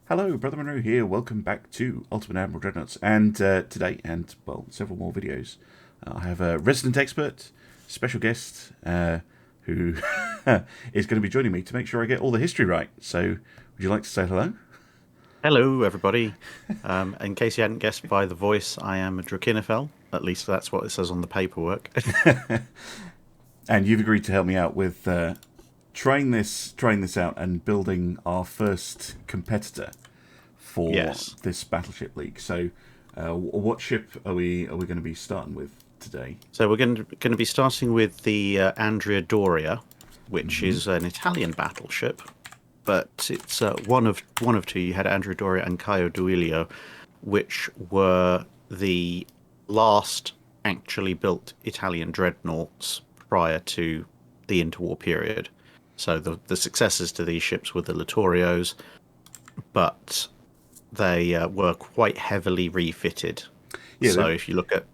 Hello, Brother Monroe here. Welcome back to Ultimate Admiral Dreadnoughts. And today, and well, several more videos, I have a resident expert, special guest, who is going to be joining me to make sure I get all the history right. So, would you like to say hello? Hello, everybody. In case you hadn't guessed by the voice, I am a Drakinifel. At least that's what it says on the paperwork. And you've agreed to help me out with trying this out and building our first competitor for Yes. this Battleship League. So, what ship are we going to be starting with today? So we're going to be starting with the Andrea Doria, which is an Italian battleship, but it's one of two. You had Andrea Doria and Caio Duilio, which were the last actually built Italian dreadnoughts prior to the interwar period. So the successors to these ships were the Littorios, but they were quite heavily refitted. Yeah, So if you look at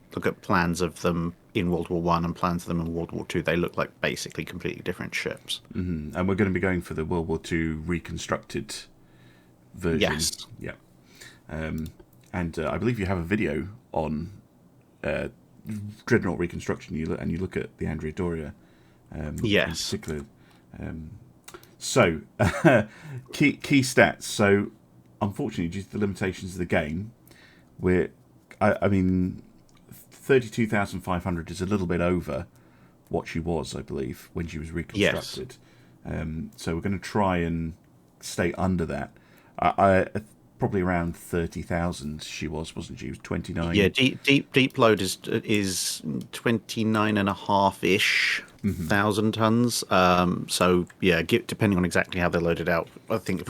plans of them in World War One and plans of them in World War Two, they look like basically completely different ships. and we're going to be going for the World War II reconstructed version. Yes. Yeah. And I believe you have a video on Dreadnought reconstruction. You look at the Andrea Doria. Yes. In particular. So, key stats. So, unfortunately, due to the limitations of the game, I mean, 32,500 is a little bit over what she was, I believe, when she was reconstructed. Yes. So we're going to try and stay under that. Probably around 30,000 she wasn't she? She was 29. Yeah, deep load is 29.5-ish thousand tons. So yeah, depending on exactly how they're loaded out, I think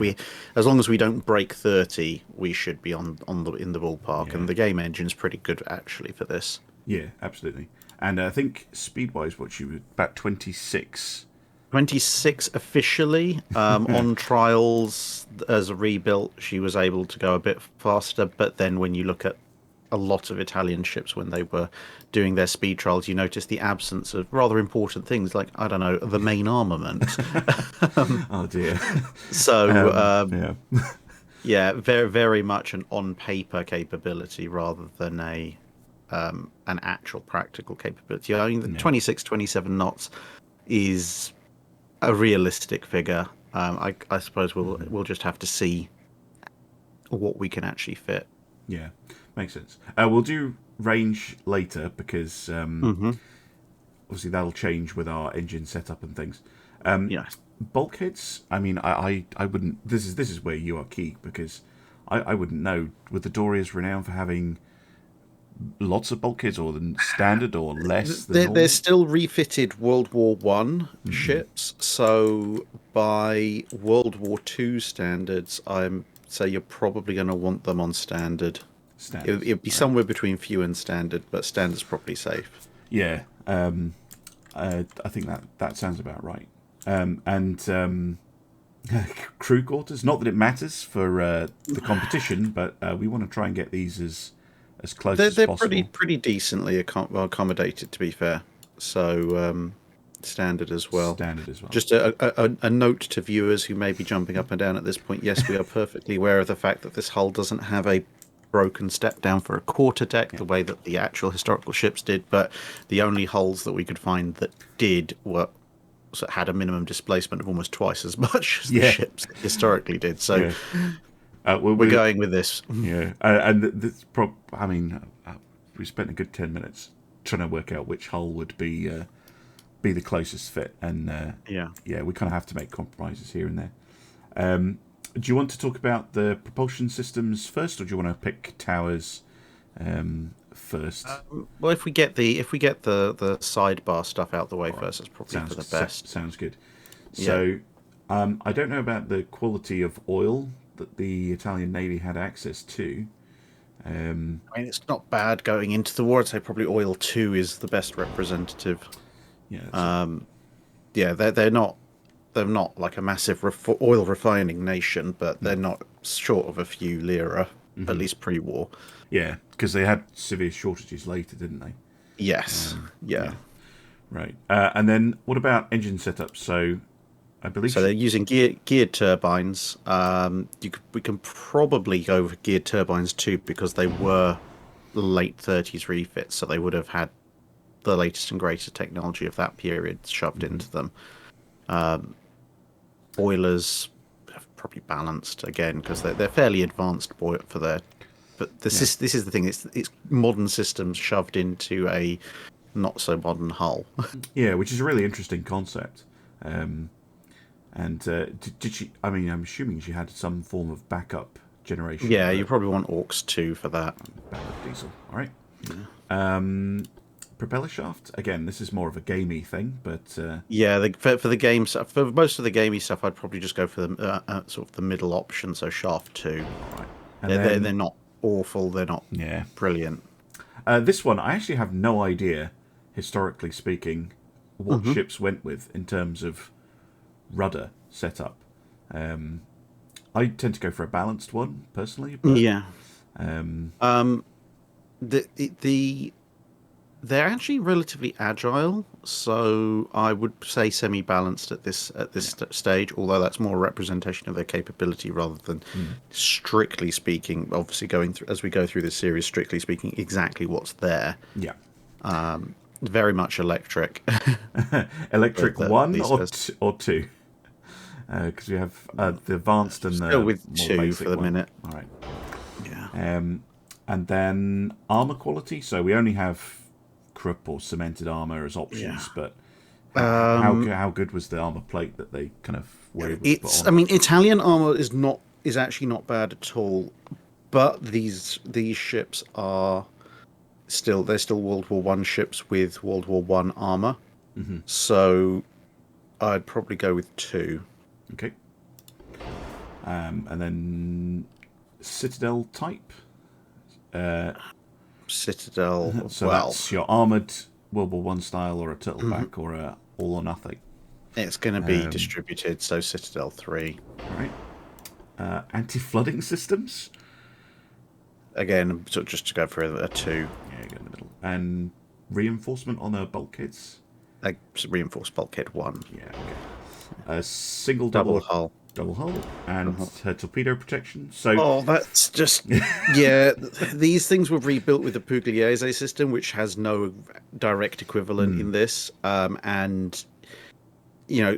as long as we don't break 30, we should be in the ballpark. Yeah. And the game engine's pretty good actually for this. Yeah, absolutely. And I think speed-wise, what she was about 26. 26 officially. On trials as a rebuilt, she was able to go a bit faster. But then when you look at a lot of Italian ships when they were doing their speed trials, you notice the absence of rather important things like, I don't know, the main armament. Oh dear. So yeah. Yeah, very very much an on paper capability rather than an actual practical capability. I mean, the 26, 27 knots is a realistic figure. I suppose we'll just have to see what we can actually fit. Yeah, makes sense. We'll do range later because obviously that'll change with our engine setup and things. Yeah. Bulkheads. I mean, I wouldn't. This is where you are key because I wouldn't know. With the Doria's renowned for having lots of bulkheads, or the standard, or less. They're still refitted World War One ships, so by World War Two standards, I'm say you're probably going to want them on standard. It'd be somewhere between few and standard, but standard's probably safe. Yeah, I think that sounds about right. And crew quarters. Not that it matters for the competition, but we want to try and get these as close as possible. They're pretty decently accommodated, to be fair. So standard as well. Standard as well. Just a note to viewers who may be jumping up and down at this point. Yes, we are perfectly aware of the fact that this hull doesn't have a broken step down for a quarter deck the way that the actual historical ships did, but the only hulls that we could find that did had a minimum displacement of almost twice as much as the ships historically did. So we're going with this. Yeah, and this I mean, we spent a good 10 minutes trying to work out which hull would be the closest fit, and we kind of have to make compromises here and there. Do you want to talk about the propulsion systems first, or do you want to pick towers first? Well, if we get the sidebar stuff out the way first, that's probably for the best. Sounds good. So, I don't know about the quality of oil that the Italian Navy had access to. I mean, it's not bad going into the war. I'd say probably oil 2 is the best representative. Yeah. They're not like a massive oil refining nation, but they're not short of a few lira, at least pre-war. Yeah, because they had severe shortages later, didn't they? Yes. Yeah. Right. And then what about engine setup? So I believe so. They're using geared turbines. We can probably go for geared turbines too because they were late 30s refits, so they would have had the latest and greatest technology of that period shoved into them. Boilers have probably balanced again because they're fairly advanced for their. But this is the thing. It's modern systems shoved into a not so modern hull. Yeah, which is a really interesting concept. And did she? I mean, I'm assuming she had some form of backup generation. Yeah, you probably want Orcs 2 for that. Backup diesel. All right. Yeah. Propeller Shaft. Again, this is more of a gamey thing, but yeah, for the game stuff, for most of the gamey stuff, I'd probably just go for the sort of the middle option. So Shaft 2. Right. And they're not awful. They're not brilliant. This one, I actually have no idea, historically speaking, what ships went with in terms of rudder setup. I tend to go for a balanced one personally. But, they're actually relatively agile, so I would say semi-balanced at this stage. Although that's more a representation of their capability rather than strictly speaking. Obviously, as we go through this series, strictly speaking, exactly what's there. Yeah. Very much electric. Electric one or two. Because we have the advanced and the still with more two basic for the one. minute. All right. Yeah. And then armor quality. So we only have Krupp or cemented armor as options, but how good was the armor plate that they kind of were able to put on? I mean, Italian armor is actually not bad at all, but these ships are still World War One ships with World War One armor. So I'd probably go with 2. Okay. And then Citadel type. Citadel. So that's your armored World War One style, or a turtleback, or a all or nothing. It's going to be distributed, so Citadel 3. All right. Anti-flooding systems. Again, sort of just to go for a 2. Yeah, go in the middle. And reinforcement on the bulkheads. Reinforced bulkhead 1. Yeah. Okay. A single double hull. Double hull and her torpedo protection. So that's just these things were rebuilt with the Pugliese system, which has no direct equivalent in this. And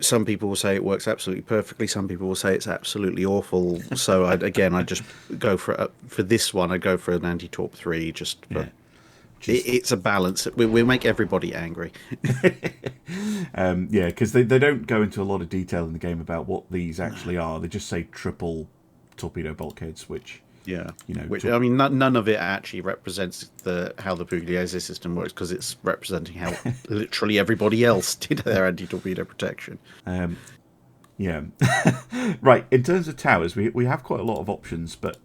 some people will say it works absolutely perfectly. Some people will say it's absolutely awful. So I just go for this one. I go for an anti-torp 3. It's a balance. We'll make everybody angry. Because they don't go into a lot of detail in the game about what these actually are. They just say triple torpedo bulkheads, which I mean, none of it actually represents how the Pugliese system works, because it's representing how literally everybody else did their anti-torpedo protection. Right. In terms of towers, we have quite a lot of options, but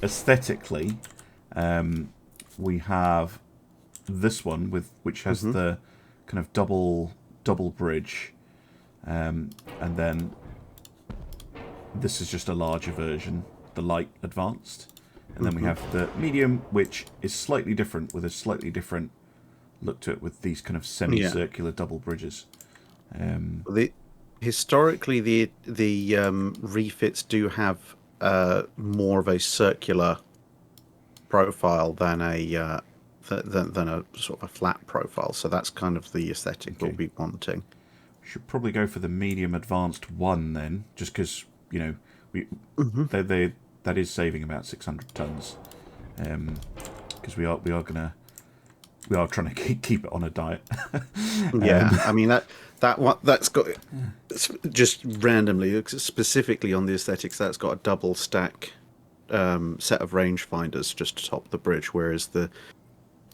aesthetically, we have this one which has the kind of double bridge, and then this is just a larger version, the light advanced, and then we have the medium, which is slightly different, with a slightly different look to it, with these kind of semicircular double bridges. Historically, the refits do have more of a circular profile than a sort of a flat profile, so that's kind of the aesthetic we'll be wanting. Should probably go for the medium advanced 1 then, just because that is saving about 600 tons, because we are trying to keep it on a diet. I mean that's got just randomly, specifically on the aesthetics, that's got a double stack set of rangefinders just to top the bridge, whereas the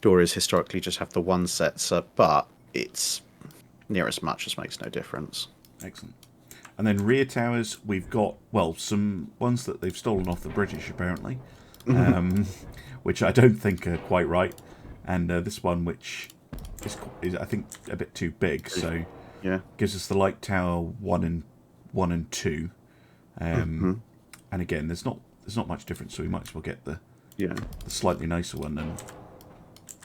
Dorias historically just have the one set, but it's near as much, as makes no difference. Excellent. And then rear towers, we've got, some ones that they've stolen off the British, apparently, which I don't think are quite right. And this one, which is I think, a bit too big, so gives us the light tower 1 and 2. And again, there's not much difference, so we might as well get the slightly nicer one. And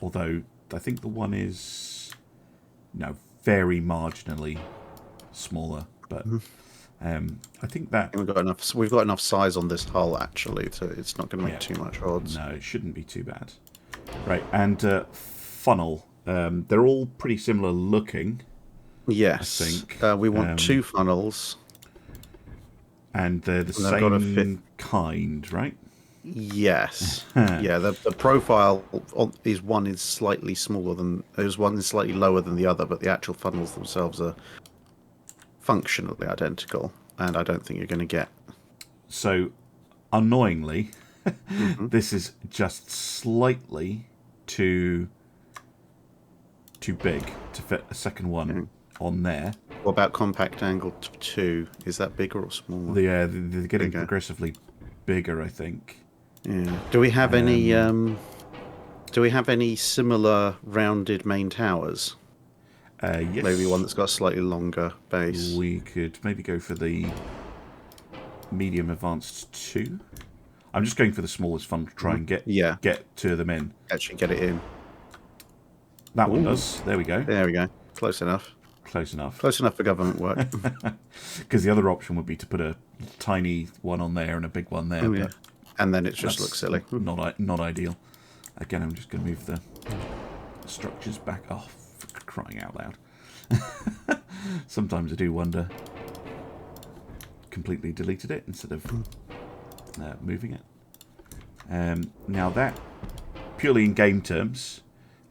although I think the one is very marginally smaller, but I think that we've got enough. We've got enough size on this hull actually, so it's not going to make too much odds. No, it shouldn't be too bad. Right, and funnel. They're all pretty similar looking. Yes, I think we want 2 funnels, and they're the same kind, right? Yes. Yeah. The profile is one is slightly smaller than one is slightly lower than the other, but the actual funnels themselves are functionally identical, and I don't think you're going to get. So, annoyingly, this is just slightly too big to fit a second one on there. What about compact angle 2? Is that bigger or smaller? They're getting progressively bigger, I think. Yeah. Do we have any? Do we have any similar rounded main towers? Yes. Maybe one that's got a slightly longer base. We could maybe go for the medium advanced 2. I'm just going for the smallest one to try and get 2 of them in. Actually, get it in. That one does. There we go. There we go. Close enough. Close enough. Close enough for government work. Because the other option would be to put a tiny one on there and a big one there. Oh, yeah. And then it just looks silly. Not ideal. Again, I'm just going to move the structures back. Oh, for crying out loud. Sometimes I do wonder. Completely deleted it instead of moving it. Now that, purely in game terms,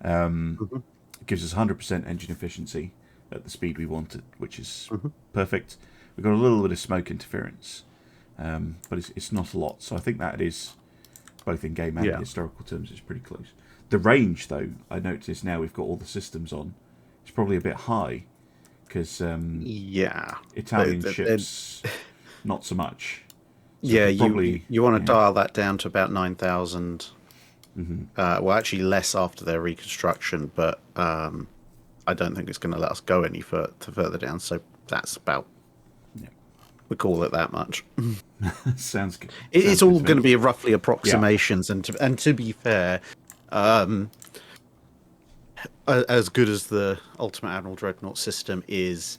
gives us 100% engine efficiency at the speed we wanted, which is perfect. We've got a little bit of smoke interference, but it's not a lot. So I think that is, both in game and in historical terms, it's pretty close. The range, though, I notice now we've got all the systems on, it's probably a bit high, because Italian ships, not so much. So you want to dial that down to about 9,000. Well, actually less after their reconstruction, but I don't think it's going to let us go any further down. So that's about. We call it that much. Sounds good. It's all going to be roughly approximations, and to be fair, as good as the Ultimate Admiral Dreadnought system is,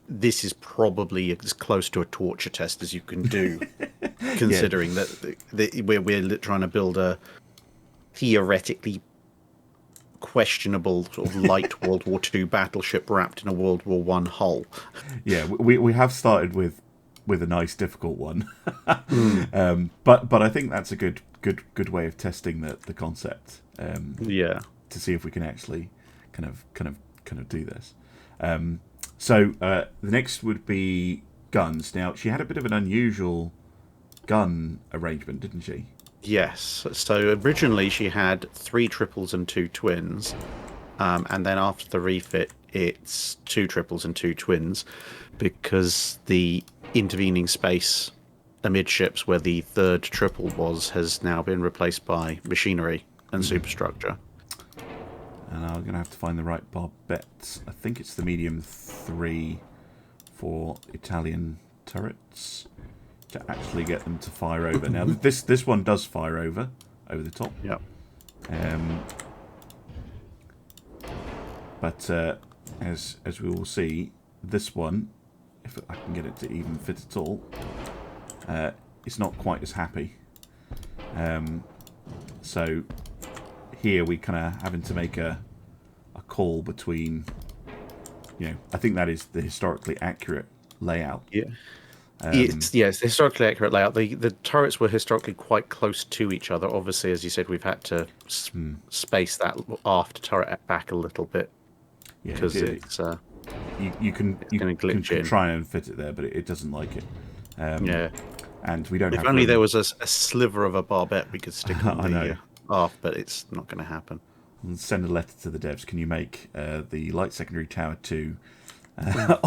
this is probably as close to a torture test as you can do, considering that we're trying to build a theoretically questionable sort of light World War II battleship wrapped in a World War I hull. Yeah, we have started with a nice difficult one, but I think that's a good way of testing the concept. To see if we can actually kind of do this. So the next would be guns. Now she had a bit of an unusual gun arrangement, didn't she? Yes. So originally she had 3 triples and 2 twins, and then after the refit, it's 2 triples and 2 twins, because the intervening space amidships where the 3rd triple was has now been replaced by machinery and superstructure. And I'm going to have to find the right barbette. I think it's the medium 3 for Italian turrets to actually get them to fire over. Now this one does fire over the top. Yeah. But as we will see, this one, if I can get it to even fit at all, it's not quite as happy. So here we kind of having to make a call between, I think that is the historically accurate layout. Yeah. It's the historically accurate layout. The turrets were historically quite close to each other. Obviously, as you said, we've had to space that aft turret back a little bit, because it's you can try and fit it there, but it doesn't like it. And we don't. If only there was a sliver of a barbette we could stick on the aft, but it's not going to happen. I'll send a letter to the devs. Can you make the light secondary tower 2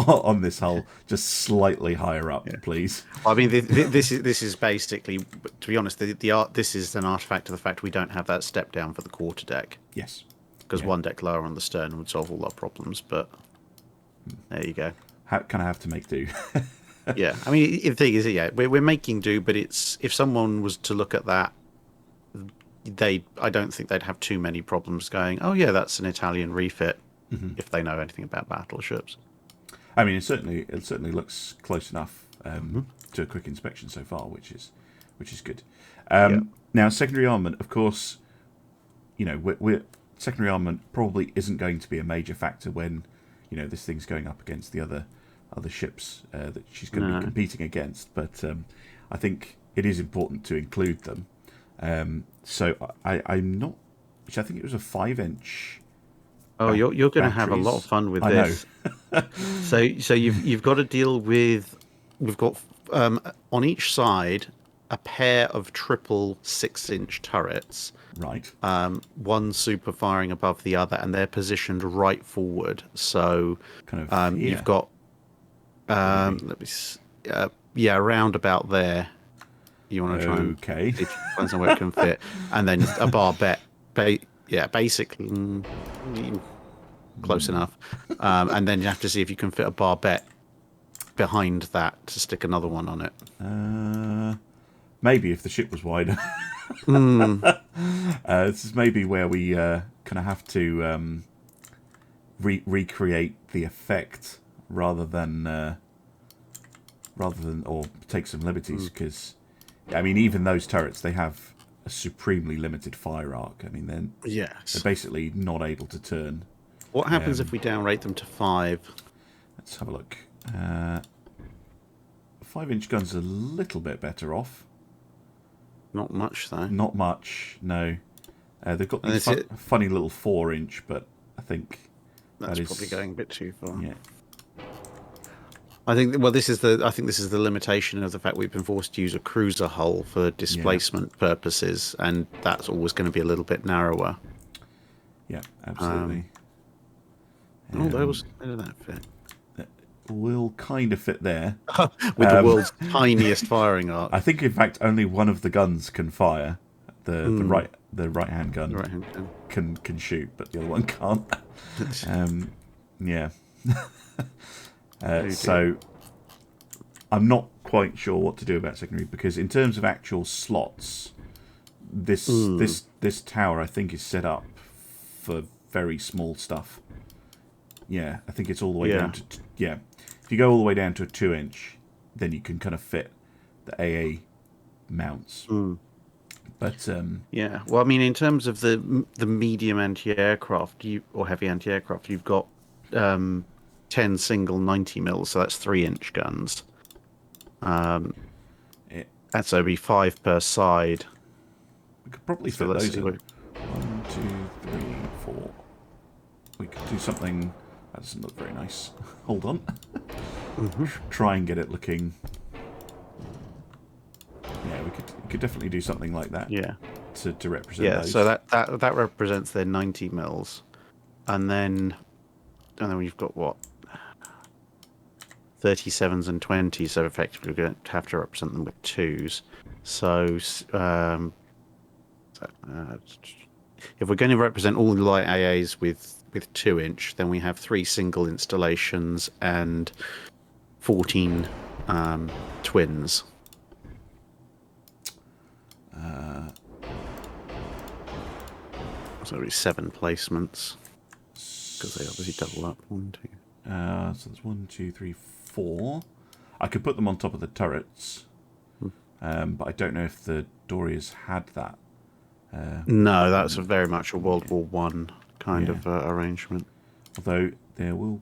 on this hull just slightly higher up, please? I mean, this is basically, to be honest, this is an artifact of the fact we don't have that step down for the quarterdeck. Yes, because one deck lower on the stern would solve all our problems. But there you go. Kind of have to make do. Yeah, I mean, the thing is, we're making do, but it's, if someone was to look at that, I don't think they'd have too many problems going, oh yeah, that's an Italian refit, if they know anything about battleships. I mean, it certainly looks close enough to a quick inspection so far, which is good. Yeah. Now, secondary armament, of course, you know, we're secondary armament probably isn't going to be a major factor when, you know, this thing's going up against the other ships that she's going to be competing against. But I think it is important to include them. So I'm not. Which I think it was a 5-inch. Oh, you're going to have a lot of fun with this. so you've got to deal with. We've got on each side a pair of triple 6-inch turrets. Right. One super firing above the other, and they're positioned right forward. So kind of you've got let me around about there. You want to try and see if you find somewhere it can fit, and then a barbette. Basically close enough. And then you have to see if you can fit a barbette behind that to stick another one on it. Maybe if the ship was wider. This is maybe where we kind of have to recreate the effect rather than or take some liberties, because I mean, even those turrets, they have a supremely limited fire arc. I mean, they're basically not able to turn. What happens if we downrate them to 5? Let's have a look. 5-inch guns are a little bit better off. Not much, though. Not much, no. They've got these funny little 4-inch, but I think that's probably going a bit too far. Yeah. I think this is the limitation of the fact we've been forced to use a cruiser hull for displacement purposes, and that's always going to be a little bit narrower. Yeah, absolutely. Where did that fit? It will kind of fit there. With the world's tiniest firing arc. I think, in fact, only one of the guns can fire. The right-hand gun can shoot, but the other one can't. Yeah. So I'm not quite sure what to do about secondary, because in terms of actual slots, this tower I think is set up for very small stuff. Yeah, I think it's all the way down to If you go all the way down to a 2-inch, then you can kind of fit the AA mounts. But well, I mean, in terms of the medium anti-aircraft or heavy anti-aircraft, you've got 10 single 90 mils, so that's 3-inch guns. That's only 5 per side. We could probably fit those in. 1, 2, 3, 4. We could do something. That doesn't look very nice. Hold on. Try and get it looking. Yeah, we could definitely do something like that. Yeah. To represent those. So that represents their 90 mils, and then we've got what? 37s and 20s, so effectively we're going to have to represent them with 2s. So, if we're going to represent all the light AAs with 2-inch, then we have 3 single installations and 14 twins. So it'll be 7 placements, because they obviously double up. 1, 2. So there's 1, 2, 3, 4. I could put them on top of the turrets, but I don't know if the Dorias had that. No, that's very much a World War One kind of arrangement. Although there will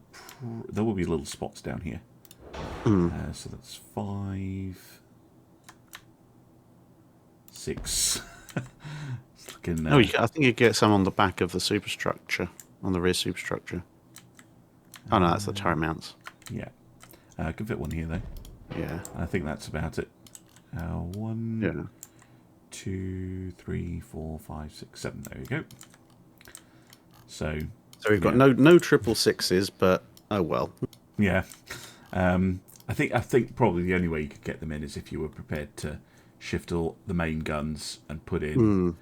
be little spots down here. So that's 5, 6. It's looking, I think you get some on the back of the superstructure, on the rear superstructure. Oh no, that's the turret mounts. Yeah, I can fit one here though. Yeah, I think that's about it. 1, 2, 3, 4, 5, 6, 7. There we go. So we've got no triple 6s, but oh well. Yeah, I think probably the only way you could get them in is if you were prepared to shift all the main guns and put in,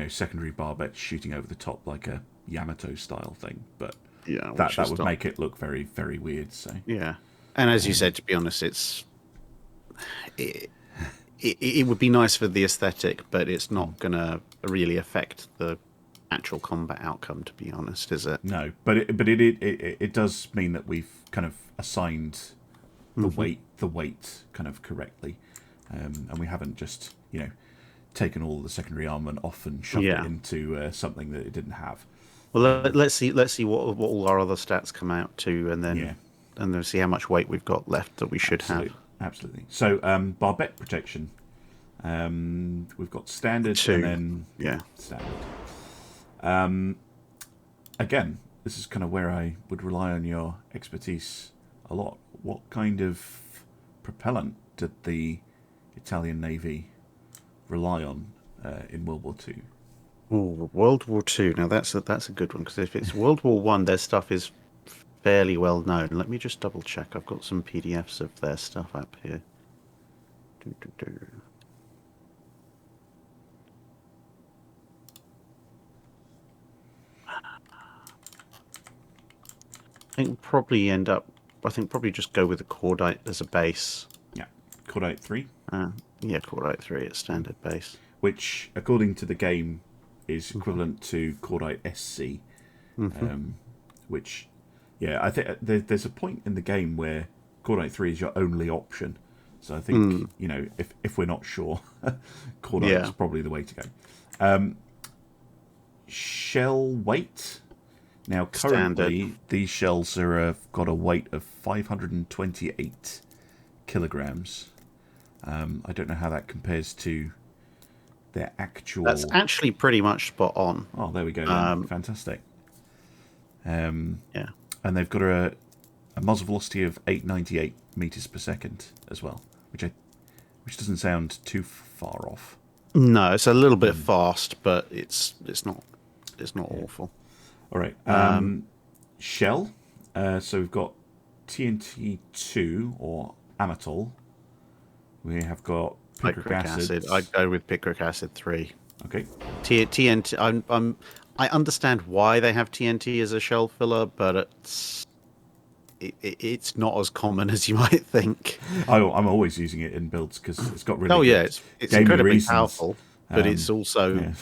secondary barbettes shooting over the top like a Yamato style thing. But that would make it look very, very weird. So yeah, and as you said, to be honest, it would be nice for the aesthetic, but it's not going to really affect the actual combat outcome, to be honest, is it? No, but it does mean that we've kind of assigned the weight kind of correctly, and we haven't just taken all the secondary armament off and shoved it into something that it didn't have. Well, let's see what all our other stats come out to, and then see how much weight we've got left that we should have. Absolutely. So barbette protection. We've got standard 2. and then standard. Again, this is kind of where I would rely on your expertise a lot. What kind of propellant did the Italian Navy rely on in World War II? Oh, World War II. Now that's a good one, because if it's World War One, their stuff is fairly well known. Let me just double check. I've got some PDFs of their stuff up here. I think probably just go with the cordite as a base. Yeah, cordite 3. Cordite 3 at standard base. Which, according to the game, is equivalent to cordite SC. Which, I think there's a point in the game where cordite 3 is your only option. So I think, if we're not sure, cordite is probably the way to go. Shell weight. Now, currently, Standard. These shells are got a weight of 528 kilograms. I don't know how that compares to their actual... That's actually pretty much spot on. Oh, there we go. Fantastic. And they've got a muzzle velocity of 898 meters per second as well, which doesn't sound too far off. No, it's a little bit fast, but it's not awful. All right. Shell. So we've got TNT2 or Amatol. We have got picric acid. I'd go with picric acid 3. Okay. TNT. I understand why they have TNT as a shell filler, but it's not as common as you might think. I'm always using it in builds because it's got really. It's incredibly powerful, but it's also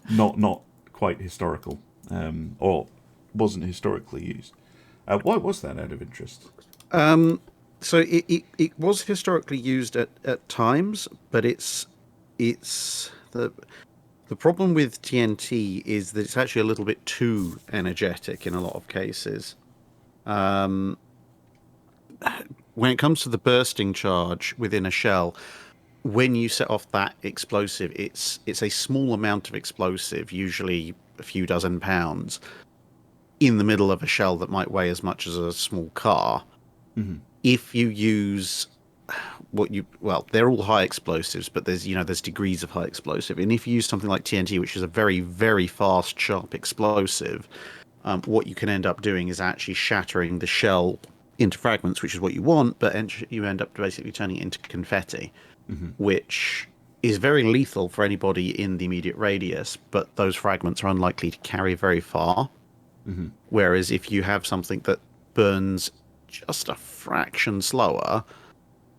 not quite historical, or wasn't historically used. Why was that, out of interest? So it was historically used at times, but it's the problem with TNT is that it's actually a little bit too energetic in a lot of cases. When it comes to the bursting charge within a shell, when you set off that explosive, it's a small amount of explosive, usually a few dozen pounds, in the middle of a shell that might weigh as much as a small car. If you use they're all high explosives, but there's degrees of high explosive, and if you use something like TNT, which is a very, very fast, sharp explosive, what you can end up doing is actually shattering the shell into fragments, which is what you want, but you end up basically turning it into confetti, which is very lethal for anybody in the immediate radius, but those fragments are unlikely to carry very far. Whereas if you have something that burns just a fraction slower,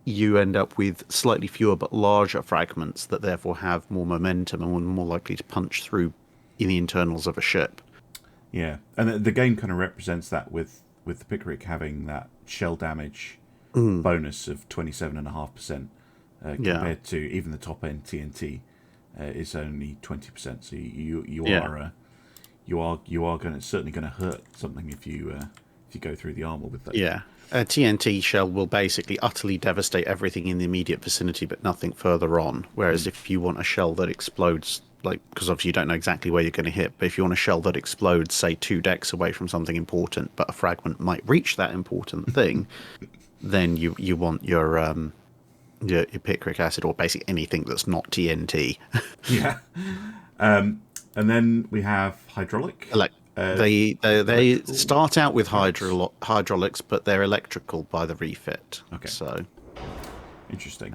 you end up with slightly fewer but larger fragments that therefore have more momentum and are more likely to punch through in the internals of a ship. Yeah, and the game kind of represents that with the picric having that shell damage bonus of 27.5%, compared to even the top end TNT is only 20%. So you are certainly going to hurt something if you go through the armor with that. Yeah. A TNT shell will basically utterly devastate everything in the immediate vicinity, but nothing further on. Whereas if you want a shell that explodes, because obviously you don't know exactly where you're going to hit, but if you want a shell that explodes, say 2 decks away from something important, but a fragment might reach that important thing, then you want your picric acid, or basically anything that's not TNT. Yeah. And then we have hydraulic. They start out with hydraulics, but they're electrical by the refit. Okay. So interesting.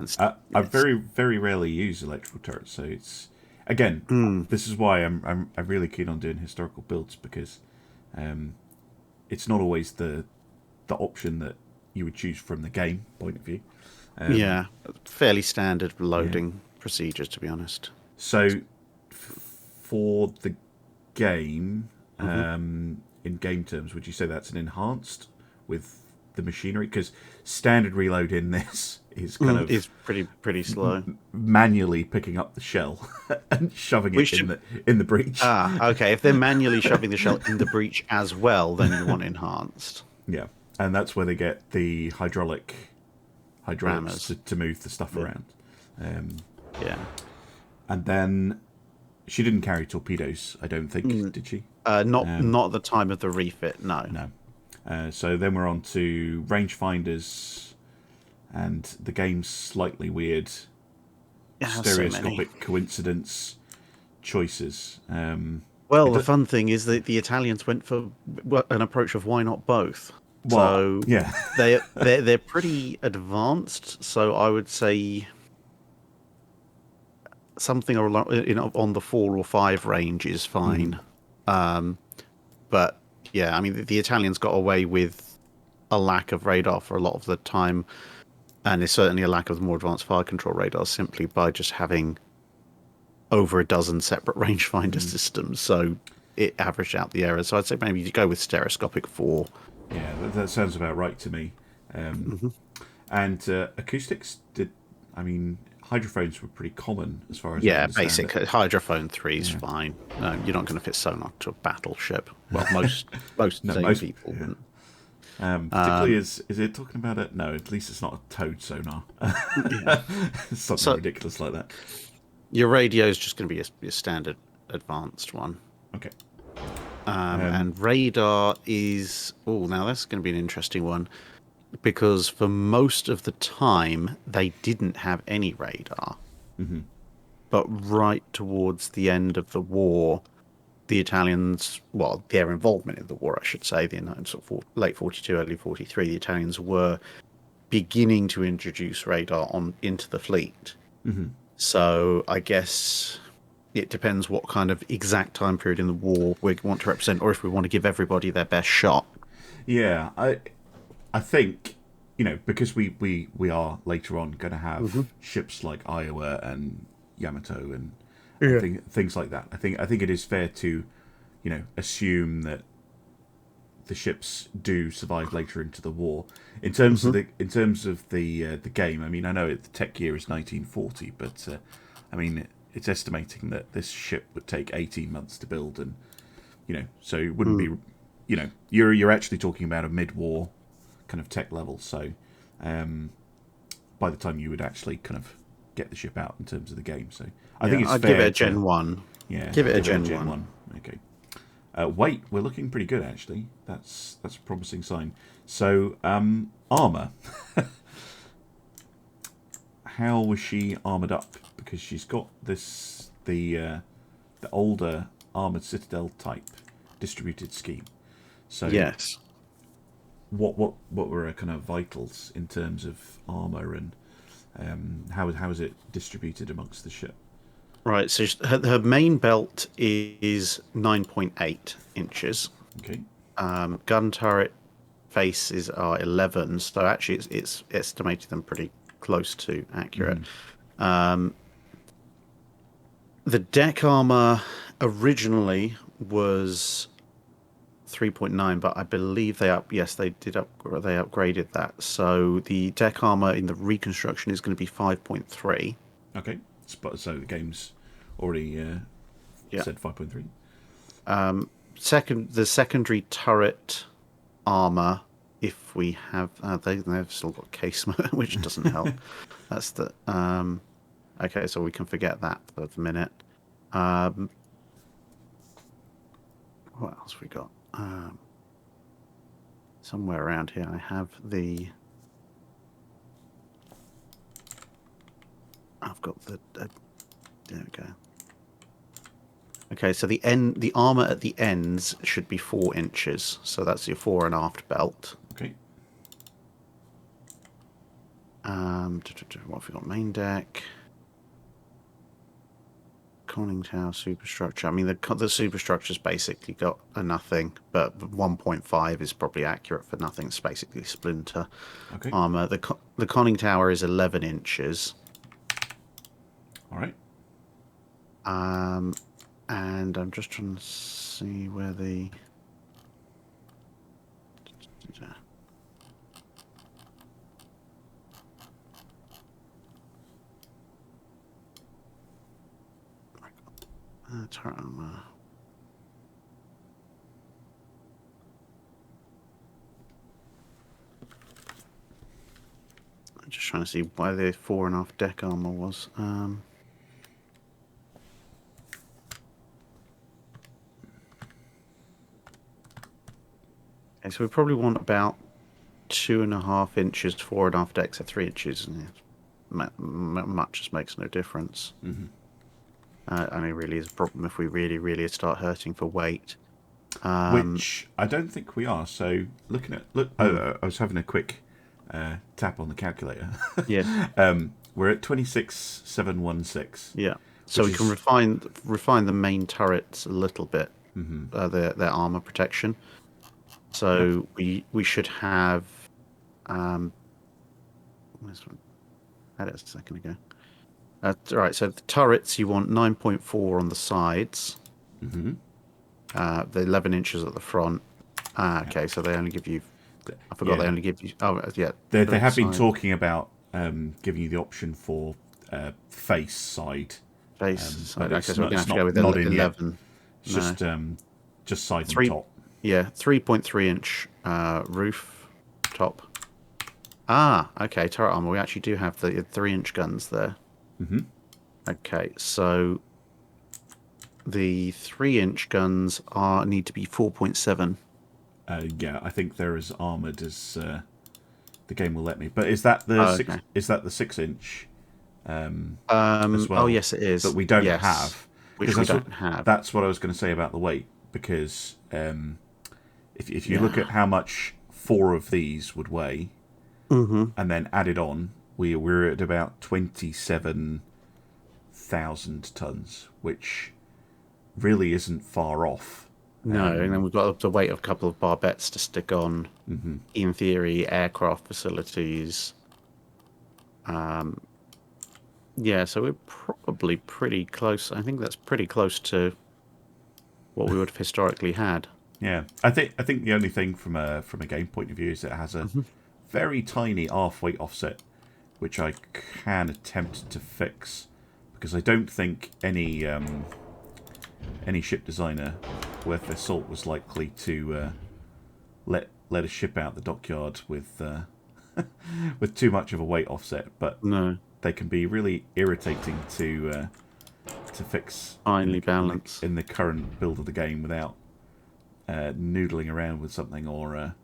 I very, very rarely use electrical turrets, so it's this is why I'm really keen on doing historical builds, because it's not always the option that you would choose from the game point of view. Fairly standard loading procedures, to be honest. So for the game. In game terms, would you say that's an enhanced with the machinery, because standard reload in this is kind of is pretty slow. Manually picking up the shell and shoving it in the breach. Okay. If they're manually shoving the shell in the breach as well, then you want enhanced. Yeah, and that's where they get the hydraulics to move the stuff around. Yeah. And then she didn't carry torpedoes, I don't think, did she? Not at the time of the refit, no. No. So then we're on to rangefinders, and the game's slightly weird. Stereoscopic coincidence choices. Well, the fun thing is that the Italians went for an approach of why not both. Well, so yeah, they're pretty advanced. So I would say something on the 4 or 5 range is fine. But yeah, I mean the Italians got away with a lack of radar for a lot of the time, and there's certainly a lack of the more advanced fire control radars simply by just having over a dozen separate rangefinder systems. So it averaged out the errors. So I'd say maybe you go with stereoscopic 4. Yeah, that sounds about right to me. And acoustics hydrophones were pretty common as far as I understand basic it. Hydrophone 3 is fine. No, you're not going to fit sonar to a battleship. Well, most people wouldn't. Particularly is it talking about it? No, at least it's not a towed sonar. Something ridiculous like that. Your radio is just going to be a standard advanced one. Okay. And radar is... now that's going to be an interesting one. Because for most of the time, they didn't have any radar. But right towards the end of the war, the Italians... Well, their involvement in the war, I should say, late 42, early 43, the Italians were beginning to introduce radar into the fleet. So I guess it depends what kind of exact time period in the war we want to represent, or if we want to give everybody their best shot. Yeah, I think, because we are later on going to have ships like Iowa and Yamato and things like that. I think it is fair to, assume that the ships do survive later into the war. In terms of the game, I mean, I know the tech year is 1940, but I mean, it's estimating that this ship would take 18 months to build, and so it wouldn't be, you're actually talking about a mid-war kind of tech level. So by the time you would actually kind of get the ship out in terms of the game, so I think it's I'd fair. give it a Gen 1. Yeah, give it a Gen 1. Okay. Weight, we're looking pretty good actually. That's a promising sign. So armor. How was she armored up? Because she's got the older armored citadel type distributed scheme. So yes. What were her kind of vitals in terms of armor, and how is it distributed amongst the ship? Right, so her main belt is 9.8 inches. Okay. Gun turret faces are 11, so actually it's estimated them pretty close to accurate. The deck armor originally was 3.9, but I believe they upgraded that. So the deck armor in the reconstruction is going to be 5.3. Okay, so the game's already said 5.3. The secondary turret armor, if we have, they've still got casement, which doesn't help. That's the okay, so we can forget that for the minute. What else we got? Somewhere around here, I have the. I've got the. There we go. Okay, so the armor at the ends should be 4 inches, so that's your fore and aft belt. Okay. What have we got? Main deck, conning tower, superstructure. I mean, the superstructure's basically got a nothing, but 1.5 is probably accurate for nothing. It's basically splinter armor. The conning tower is 11 inches. All right. And I'm just trying to see where the... Turret armor. I'm just trying to see why the 4.5 deck armor was. Okay, so we probably want about 2.5 inches, 4.5 decks at 3 inches. And much just makes no difference. Mm-hmm. Only really is a problem if we really start hurting for weight. Which I don't think we are. So I was having a quick tap on the calculator. Yeah. We're at 26,716. Yeah. So we can refine the main turrets a little bit. Mm-hmm. Their armor protection. So we should have. Had it a second ago. Right, so the turrets, you want 9.4 on the sides. Mm-hmm. The 11 inches at the front. Okay, so they only give you... I forgot they only give you... Oh, yeah. They have been talking about giving you the option for face side. Face side. Okay, so we're going to have to go with not 11. It's just side and top. Yeah, 3.3-inch roof top. Okay, turret armor. We actually do have the 3-inch guns there. Mm-hmm. Okay, so the 3-inch guns need to be 4.7. Yeah, I think they're as armoured as the game will let me. But is that the 6-inch as well? Oh yes, it is. But we don't have. Which we don't have. That's what I was going to say about the weight, because if you look at how much 4 of these would weigh, and then added on, we're at about 27,000 tons, which really isn't far off. No, and then we've got the weight of a couple of barbettes to stick on. Mm-hmm. In theory, aircraft facilities. Yeah, so we're probably pretty close. I think that's pretty close to what we would have historically had. Yeah, I think the only thing from a game point of view is it has a very tiny half weight offset, which I can attempt to fix, because I don't think any ship designer worth their salt was likely to let a ship out the dockyard with with too much of a weight offset. But no, they can be really irritating to fix. Finely balance in the current build of the game without noodling around with something or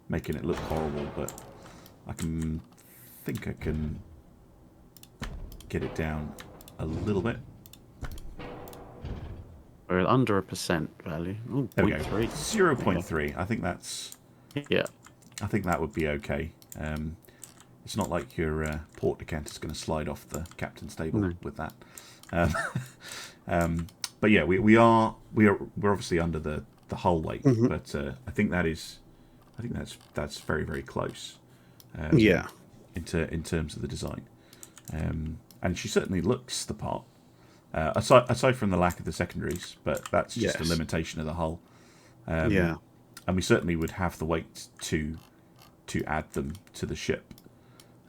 making it look horrible. But I think I can get it down a little bit. We're under 1% value. Oh, there we go. 0.3. 0.3. I think that's. Yeah. I think that would be okay. It's not like your port decanter's going to slide off the captain's table with that. But yeah, we're obviously under the hull weight, but I think that's very, very close. In terms of the design, and she certainly looks the part. Aside from the lack of the secondaries, but that's just a limitation of the hull. And we certainly would have the weight to add them to the ship.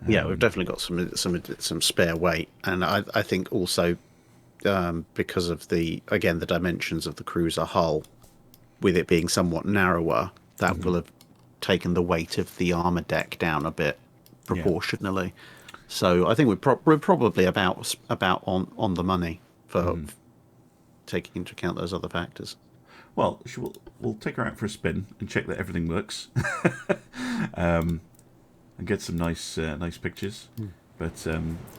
We've definitely got some spare weight, and I think also because of the dimensions of the cruiser hull, with it being somewhat narrower, that will have taken the weight of the armor deck down a bit proportionally. So I think we're probably about on the money for taking into account those other factors. Well, we'll take her out for a spin and check that everything works, and get some nice pictures. But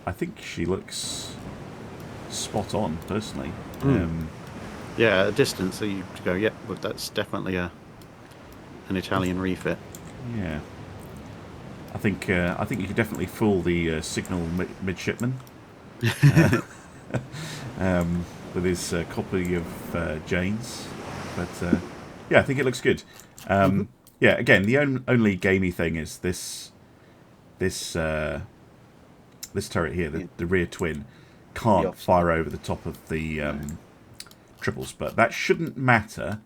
I think she looks spot on, personally. At a distance, so you go, well, that's definitely an Italian refit. Yeah, I think you could definitely fool the signal midshipman with his copy of Jane's. But I think it looks good. Again, the only gamey thing is this turret here, the rear twin, can't fire over the top of the triples, but that shouldn't matter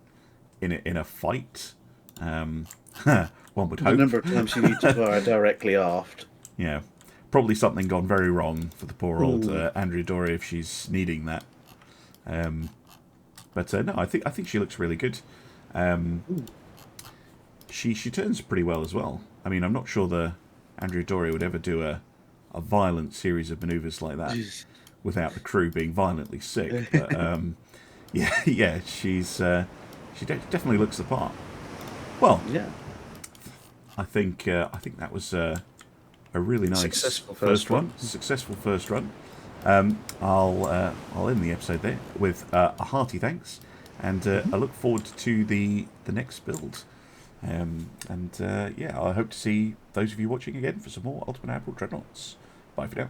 in a fight. One would hope. The number of times you need to fire directly aft. Yeah, probably something gone very wrong for the poor old Andrea Doria if she's needing that. But no, I think she looks really good. She turns pretty well as well. I mean, I'm not sure the Andrea Doria would ever do a violent series of manoeuvres like that without the crew being violently sick. But yeah, she definitely looks the part. Well, yeah, I think that was a really nice successful first run. Successful first run. I'll end the episode there with a hearty thanks, and I look forward to the next build. Yeah, I hope to see those of you watching again for some more Ultimate Admiral Dreadnoughts. Bye for now.